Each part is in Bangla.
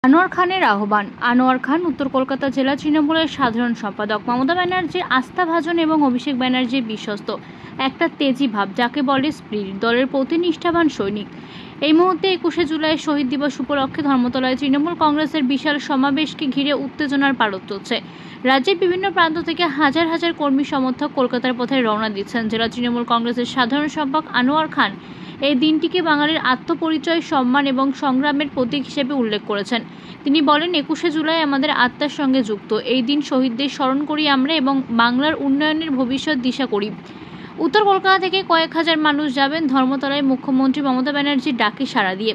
আনোয়ার খানের আহ্বান। আনোয়ার খান উত্তর কলকাতা জেলা তৃণমূলের সাধারণ সম্পাদক। মমতা ব্যানার্জির আস্থাভাজন এবং অভিষেক ব্যানার্জির বিশ্বস্ত একটা তেজি ভাব, যাকে বলে স্পিরিট, দলের প্রতি নিষ্ঠাবান সৈনিক। এই মুহূর্তে 21শে জুলাই শহীদ দিবস উপলক্ষে ধর্মতলায় তৃণমূল কংগ্রেসের বিশাল সমাবেশকে ঘিরে উত্তেজনার পারদ চলছে। রাজ্যের বিভিন্ন প্রান্ত থেকে হাজার হাজার কর্মী সমর্থক কলকাতার পথে রওনা দিচ্ছেন। জেলা তৃণমূল কংগ্রেসের সাধারণ সম্পাদক আনোয়ার খান এই দিনটিকে বাঙালির আত্মপরিচয়, সম্মান এবং সংগ্রামের প্রতীক হিসেবে উল্লেখ করেছেন। তিনি বলেন, 21শে জুলাই আমাদের আত্মার সঙ্গে যুক্ত। এই দিন শহীদদের স্মরণ করি আমরা এবং বাংলার উন্নয়নের ভবিষ্যৎ দিশা করি। উত্তর কলকাতা থেকে কয়েক হাজার মানুষ যাবেন ধর্মতলায় মুখ্যমন্ত্রী মমতা ব্যানার্জির ডাকে সাড়া দিয়ে।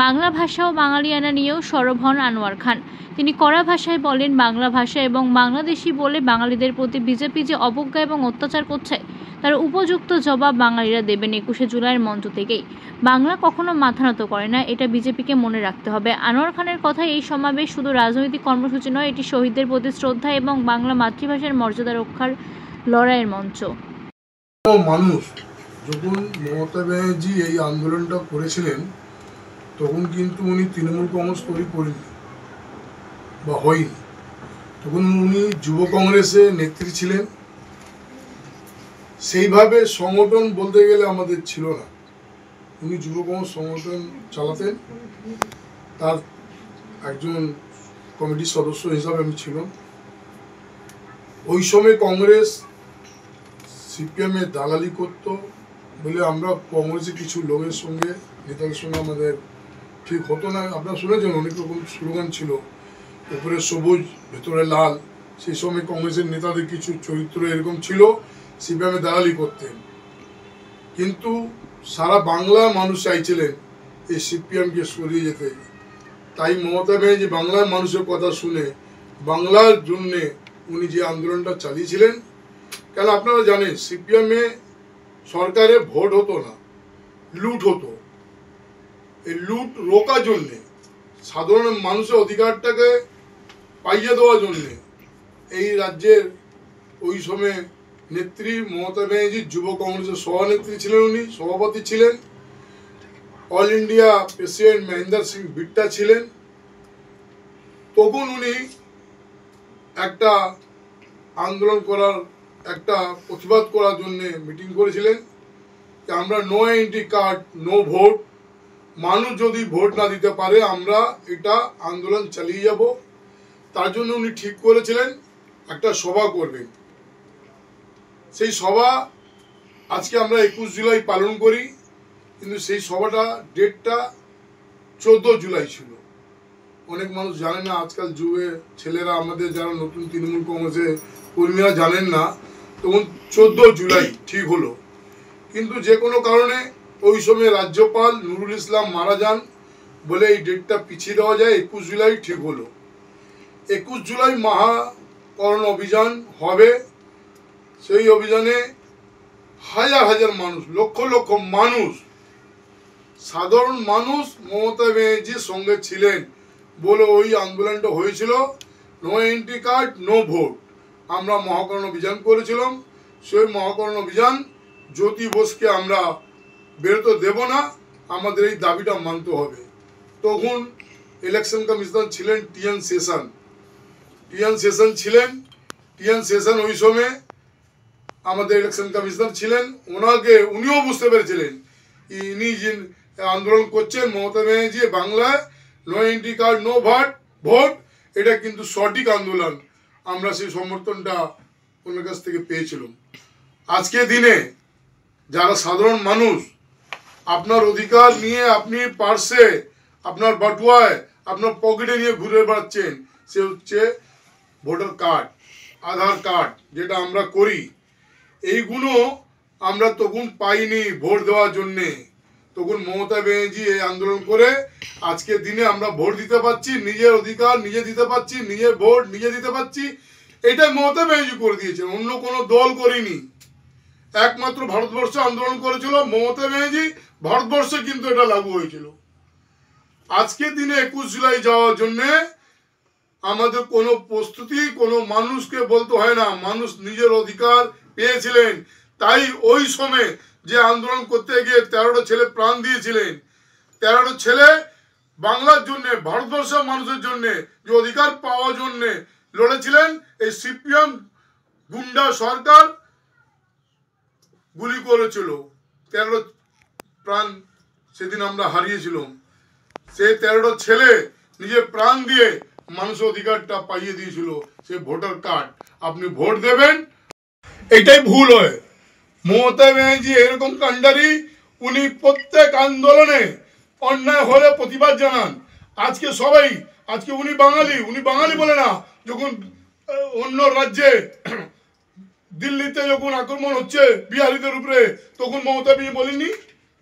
বাংলা ভাষা ও বাঙালিয়ানা নিয়েও সরব হন আনোয়ার খান। তিনি কড়া ভাষায় বলেন, বাংলা ভাষা এবং বাংলাদেশি বলে বাঙালিদের প্রতি বিজেপি যে অবজ্ঞা এবং অত্যাচার করছে তার উপযুক্ত জবাব বাঙালিরা দেবেন 21শে জুলাইয়ের মঞ্চ থেকেই। বাংলা কখনো মাথা নত করে না, এটা বিজেপিকে মনে রাখতে হবে। আনোয়ার খানের কথায় এই সমাবেশ শুধু রাজনৈতিক কর্মসূচি নয়, এটি শহীদদের প্রতি শ্রদ্ধা এবং বাংলা মাতৃভাষার মর্যাদা রক্ষার লড়াইয়ের মঞ্চ। মানুষ যখন মমতা ব্যানার্জি এই আন্দোলনটা করেছিলেন তখন কিন্তু উনি তৃণমূল কংগ্রেস করেননি বা হয়নি, তখন উনি যুব কংগ্রেসের নেত্রী ছিলেন। সেইভাবে সংগঠন বলতে গেলে আমাদের ছিল না। উনি যুব কংগ্রেস সংগঠন চালাতেন, তার একজন কমিটির সদস্য হিসাবে আমি ছিলাম। ওই সময় কংগ্রেস সিপিএম এর দালালি করতো বলে আমরা কংগ্রেসের কিছু লোকের সঙ্গে, নেতাদের সঙ্গে আমাদের ঠিক হতো না। আপনারা শুনেছেন অনেক রকম স্লোগান ছিল, উপরে সবুজ ভেতরে লাল। সেই সময় কংগ্রেসের নেতাদের কিছু চরিত্র এরকম ছিল, সিপিএম এর দালালি করতেন। কিন্তু সারা বাংলা মানুষ চাইছিলেন এই সিপিএমকে সরিয়ে যেতে। তাই মমতা ব্যানার্জি বাংলার মানুষের কথা শুনে বাংলার জন্যে উনি যে আন্দোলনটা চালিয়েছিলেন। কেন আপনারা জানেন, সিপিএমে সরকারে ভোট হতো না, লুট হতো। এই লুট রোকার জন্যে, সাধারণ মানুষের অধিকারটাকে পাইয়ে দেওয়ার জন্যে এই রাজ্যের ওই সময় নেত্রী মমতা ব্যানার্জি যুব কংগ্রেসের সভানেত্রী ছিলেন, উনি সভাপতি ছিলেন। All India president Mahendra Singh বিট্টা ছিলেন। তখন উনি একটা আন্দোলন করার, একটা প্রতিবাদ করার জন্য মিটিং করেছিলেন যে আমরা no entry card no vote, মানুষ যদি ভোট না দিতে পারে আমরা এটা আন্দোলন চালিয়ে যাব। তার জন্য উনি ঠিক করেছিলেন একটা সভা করবেন। সেই সভা আজকে আমরা 21 জুলাই পালন করি, কিন্তু সেই সভাটা ডেটটা 14 জুলাই ছিল। অনেক মানুষ জানে না, আজকাল যুগে ছেলেরা, আমাদের যারা নতুন তৃণমূল কংগ্রেসের কর্মীরা জানেন না, তখন 14 জুলাই ঠিক হলো। কিন্তু যে কোনো কারণে ওই সময় রাজ্যপাল নুরুল ইসলাম মারা যান বলে এই ডেটটা পিছিয়ে দেওয়া যায়, 21 জুলাই ঠিক হলো। 21 জুলাই মহাকরণ অভিযান হবে। সেই অভিযানে হাজার হাজার মানুষ, লক্ষ লক্ষ মানুষ, সাধারণ মানুষ মমতা ব্যানার্জির সঙ্গে ছিলেন বলে ওই আন্দোলনটা হয়েছিল। No entry card no vote আমরা মহাকরণ অভিযান করেছিলাম। সেই মহাকরণ অভিযান জ্যোতি বোসকে আমরা বেরোতে দেব না, আমাদের এই দাবিটা মানতে হবে। তখন ইলেকশন কমিশনার ছিলেন টিএন সেশন ছিলেন। টিএন সেশন ওই সময় আমাদের ইলেকশন কমিশনার ছিলেন। উনিও বুঝতে পেরেছিলেন ইনি যে আন্দোলন করছেন মমতা ব্যানার্জি বাংলায় no entry card no vote, এটা কিন্তু সঠিক আন্দোলন। আমরা সেই সমর্থনটা ওনার কাছ থেকে পেয়েছিলাম। আজকে দিনে যারা সাধারণ মানুষ আপনার অধিকার নিয়ে আপনি পার্সে, আপনার বাটুয়ায়, আপনার পকেটে নিয়ে ঘুরে বেড়াচ্ছেন, সে হচ্ছে ভোটার কার্ড, আধার কার্ড, যেটা আমরা করি। এইগুলো আমরা তখন পাইনি ভোট দেওয়ার জন্যে। তখন মমতা ব্যানার্জি এই আন্দোলন করে আজকের দিনে আমরা ভোট দিতে পারছি, নিজের অধিকার নিজে দিতে পারছি, নিজের ভোট নিজে দিতে পারছি। এটা মমতা ব্যানার্জি করে দিয়েছেন, অন্য কোনো দল করেনি। একমাত্র ভারতবর্ষ আন্দোলন করেছিল মমতা ব্যানার্জি, ভারতবর্ষে কিন্তু এটা লাগু হয়েছিল। আজকের দিনে 21 জুলাই যাওয়ার জন্যে আমাদের কোনো প্রস্তুতি, কোনো মানুষকে বলতে হয় না, মানুষ নিজের অধিকার পেয়েছিলেন। তাই ওই সময় যে আন্দোলন করতে গিয়ে 13টা ছেলে প্রাণ দিয়েছিলেন, 13টা ছেলে বাংলার জন্য, ভারতবর্ষের মানুষের জন্য যে অধিকার পাওয়ার জন্য লড়েছিলেন, এই সিপিএম গুন্ডা সরকার গুলি করেছিল। 13 প্রাণ সেদিন আমরা হারিয়েছিলাম। সেই 13টা ছেলে নিজের প্রাণ দিয়ে মানুষের অধিকারটা পাইয়ে দিয়েছিল, সে ভোটার কার্ড। আপনি ভোট দেবেন, এটাই ভুল হয়। মমতা ব্যানার্জি এরকম কাণ্ডারি, উনি প্রত্যেক আন্দোলনে অন্যায় হলে প্রতিবাদ জানান। আজকে সবাই, আজকে উনি বাঙালি বলে না। যখন অন্য রাজ্যে দিল্লিতে যখন আক্রমণ হচ্ছে বিহারিদের উপরে, তখন মমতা ব্যানার্জি বলেননি?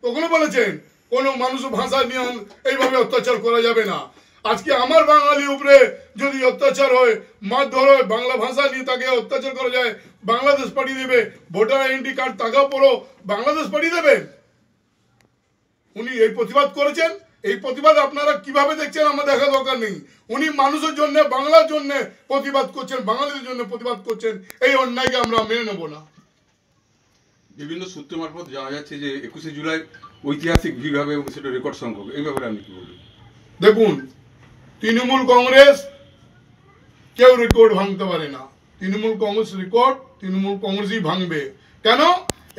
তখনও বলেছেন কোনো মানুষ ভাষা নিয়ে এইভাবে অত্যাচার করা যাবে না। আজকে আমার বাঙালি উপরে যদি অত্যাচার হয়, মারধর হয়, বাংলা ভাষা নিয়ে তাকে অত্যাচার করা যায়, বাংলাদেশ পাঠিয়ে দেবে। ভোটার আইডেন্টি কার্ড টাকা পড়ো, বাংলাদেশ পাঠিয়ে দেবেন। উনি এই প্রতিবাদ করেছেন। এই প্রতিবাদ আপনারা কিভাবে দেখছেন আমার দেখা দরকার নেই। উনি মানুষের জন্য, বাংলার জন্য প্রতিবাদ করছেন, বাঙালিদের জন্য প্রতিবাদ করছেন। এই অন্যায়কে আমরা মেনে নেব না। বিভিন্ন সূত্র মারফত জানা যাচ্ছে যে 21শে জুলাই ঐতিহাসিক ভিড় হবে এবং সেটা রেকর্ড সংখ্যক। এই ব্যাপারে আপনি কি বলবেন? দেখুন, তৃণমূল কংগ্রেস কেউ রেকর্ড ভাঙতে পারে না। তৃণমূল কংগ্রেস রেকর্ড তৃণমূল কংগ্রেসই ভাঙবে। কেন?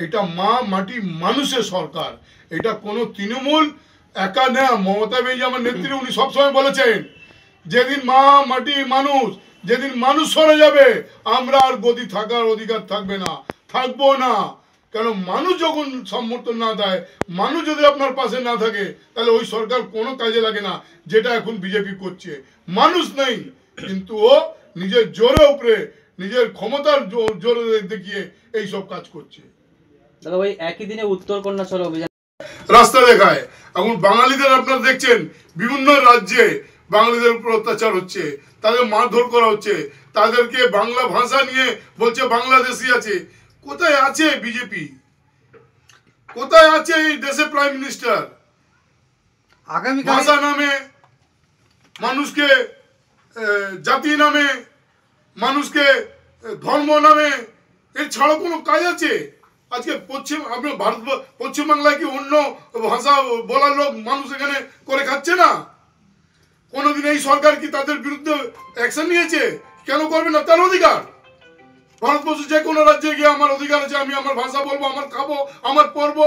এটা মা মাটি মানুষের সরকার। এটা কোনো তৃণমূল একা না। মমতা ব্যানার্জি আমার নেত্রী, উনি সবসময় বলেছেন যেদিন মা মাটি মানুষ, যেদিন মানুষ সরে যাবে, আমরা আর গদি থাকার অধিকার থাকবে না, থাকবো না। কেন? মানুষ যখন সমর্থন না দেয়, মানুষ যদি আপনার পাশে না থাকে, তাহলে ওই সরকার কোনো কাজে লাগে না, যেটা এখন বিজেপি করছে। মানুষ নেই, কিন্তু ও নিজের জোরে উপরে, নিজের ক্ষমতার জোরে দেখিয়ে এইসব কাজ করছে। দাদা, ওই একই দিনে উত্তর কন্যাচল অভিযান রাস্তা দেখায়। এখন বাঙালিদের আপনারা দেখছেন বিভিন্ন রাজ্যে বাঙালিদের উপর অত্যাচার হচ্ছে, তাদের মারধর করা হচ্ছে, তাদেরকে বাংলা ভাষা নিয়ে বলছে বাংলাদেশি আছে। কোথায় আছে বিজেপি? কোথায় আছে এই দেশে প্রাইম মিনিস্টার? ভাষা নামে মানুষকে, জাতি নামে মানুষকে, ধর্ম নামে, এর ছাড়া কোনো কাজ আছে? আজকে পশ্চিমবাংলায় কি অন্য ভাষা বলার লোক মানুষ এখানে করে খাচ্ছে না? কোনোদিন এই সরকার কি তাদের বিরুদ্ধে অ্যাকশন নিয়েছে? কেন করবে না? তার অধিকার। ভারতবর্ষে যে কোনো রাজ্যে গিয়ে আমার অধিকার আছে, আমি আমার ভাষা বলবো, আমার খাবো, আমার পড়বো,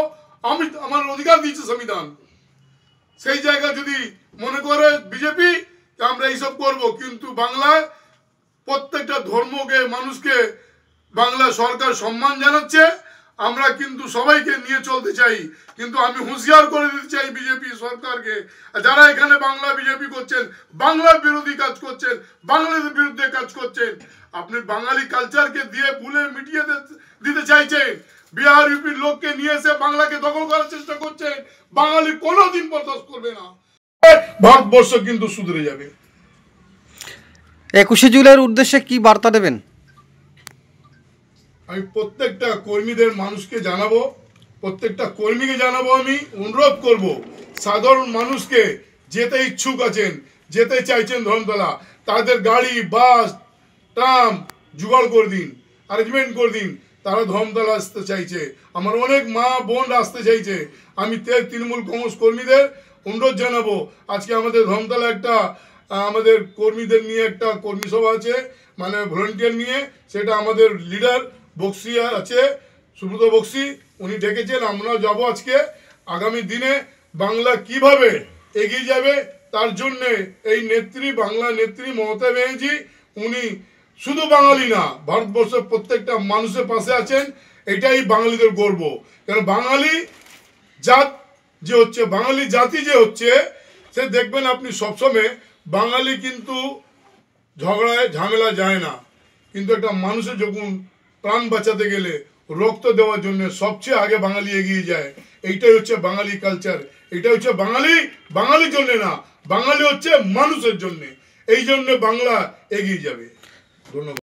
আমার অধিকার দিয়েছে সংবিধান। সেই জায়গা যদি মনে করে বিজেপি আমরা এইসব করব, কিন্তু বাংলায় প্রত্যেকটা ধর্মকে, মানুষকে বাংলা সরকার সম্মান জানাচ্ছে। আমরা কিন্তু সবাইকে নিয়ে চলতে চাই, কিন্তু আমি হুঁশিয়ার করে দিতে চাই বিজেপি সরকারকে, যারা এখানে বাংলা বিজেপি করছেন, বাংলার বিরোধী কাজ করছেন, বাংলাদেশের বিরুদ্ধে কাজ করছেন, আপনি বাঙালি কালচারকে দিয়ে ভুলে মিটিয়ে দিতে চাইছেন। বিহার ইউপির লোককে নিয়ে এসে বাংলাকে দখল করার চেষ্টা করছেন। বাঙালি কোনোদিন বরদাস্ত করবে না। ভারতবর্ষ কিন্তু সুধরে যাবে। 21শে জুলাইয়ের উদ্দেশ্যে কি বার্তা দেবেন? আমি প্রত্যেকটা কর্মীদের মানুষকে জানাবো, প্রত্যেকটা কর্মীকে জানাবো, আমি অনুরোধ করব সাধারণ মানুষকে যেতে ইচ্ছুক আছেন, যেতে চাইছেন ধর্মতলা, তাদের গাড়ি, বাস, ট্রাম জোগাড় করে দিন, অ্যারেঞ্জমেন্ট করে দিন। তারা ধর্মতলা আসতে চাইছে, আমার অনেক মা বোন আসতে চাইছে। আমি তৃণমূল কংগ্রেস কর্মীদের অনুরোধ জানাবো, আজকে আমাদের ধর্মতলা একটা আমাদের কর্মীদের নিয়ে একটা কর্মী সভা আছে, মানে ভলেন্টিয়ার নিয়ে। সেটা আমাদের লিডার বক্সি আছে, সুব্রত বক্সি, উনি ডেকেছেন। আমরা যাব আজকে। আগামী দিনে বাংলা কিভাবে এগিয়ে যাবে তার জন্যে এই নেত্রী, বাংলা নেত্রী মমতা ব্যানার্জি, উনি শুধু বাঙালি না, ভারতবর্ষের প্রত্যেকটা মানুষের পাশে আছেন। এটাই বাঙালিদের গর্ব। কেন? বাঙালি জাত যে হচ্ছে, বাঙালি জাতি যে হচ্ছে, সে দেখবেন আপনি সবসময় বাঙালি কিন্তু ঝগড়ায় ঝামেলা যায় না, কিন্তু একটা মানুষের যখন প্রাণ বাঁচাতে গেলে, রক্ত দেওয়ার জন্য সবচেয়ে আগে বাঙালি এগিয়ে যায়। এইটাই হচ্ছে বাঙালি কালচার। এটা হচ্ছে বাঙালি, বাঙালির জন্য না, বাঙালি হচ্ছে মানুষের জন্য। এই জন্য বাংলা এগিয়ে যাবে। ধন্যবাদ।